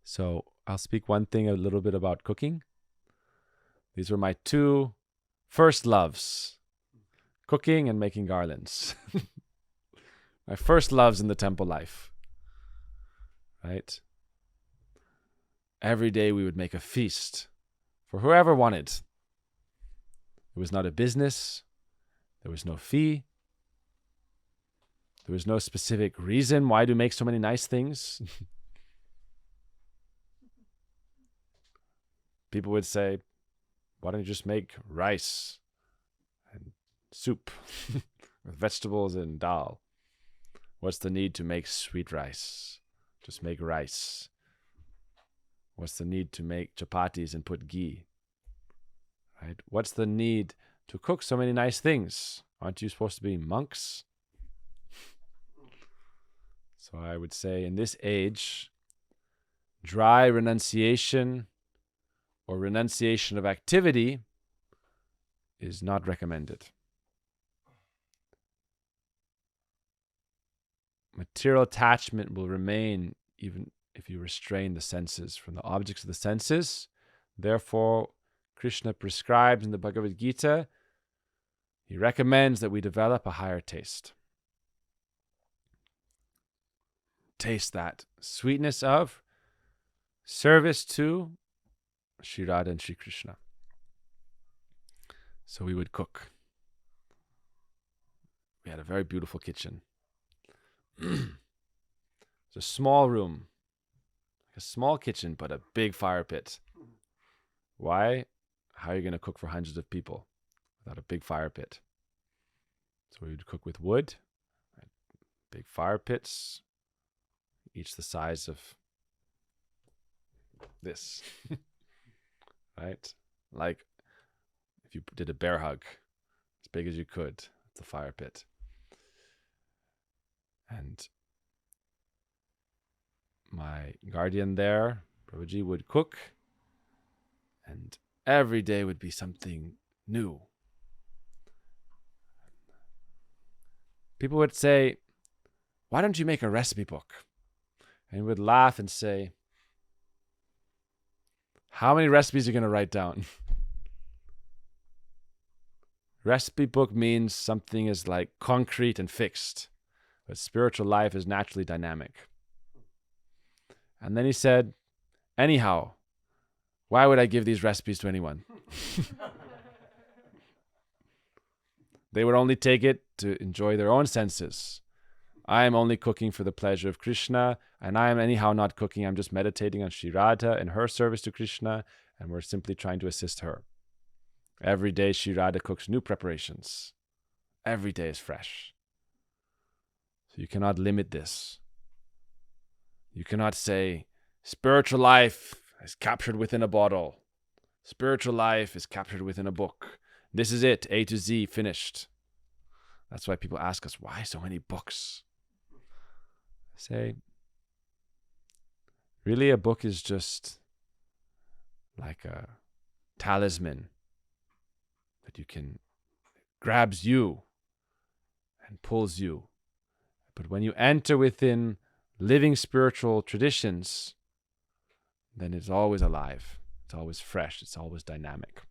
So I'll speak one thing a little bit about cooking. These were my two first loves, cooking and making garlands. My first loves in the temple life, right? Every day we would make a feast for whoever wanted. It was not a business. There was no fee. There was no specific reason why to make so many nice things. People would say, why don't you just make rice and soup with vegetables and dal? What's the need to make sweet rice? Just make rice. What's the need to make chapatis and put ghee? Right? What's the need to cook so many nice things? Aren't you supposed to be monks? So I would say in this age, dry renunciation or renunciation of activity is not recommended. Material attachment will remain even if you restrain the senses from the objects of the senses. Therefore, Krishna prescribes in the Bhagavad Gita, he recommends that we develop a higher taste. Taste that sweetness of service to Sri Radha and Sri Krishna. So we would cook. We had a very beautiful kitchen. It's a small room, a small kitchen, but a big fire pit. Why? How are you going to cook for hundreds of people without a big fire pit? So we would cook with wood, right? Big fire pits, each the size of this, right? Like if you did a bear hug, as big as you could, the fire pit. And my guardian there, Prabhuji, would cook, and every day would be something new. People would say, why don't you make a recipe book? And he would laugh and say, how many recipes are you going to write down? Recipe book means something is like concrete and fixed, but spiritual life is naturally dynamic. And then he said, anyhow, why would I give these recipes to anyone? They would only take it to enjoy their own senses. I am only cooking for the pleasure of Krishna, and I am anyhow not cooking. I'm just meditating on Sri Radha and her service to Krishna, and we're simply trying to assist her. Every day Sri Radha cooks new preparations. Every day is fresh. So you cannot limit this. You cannot say, spiritual life is captured within a bottle. Spiritual life is captured within a book. This is it, A to Z, finished. That's why people ask us, why so many books? I say, really a book is just like a talisman that you can, grabs you and pulls you. But when you enter within living spiritual traditions, then it's always alive. It's always fresh. It's always dynamic.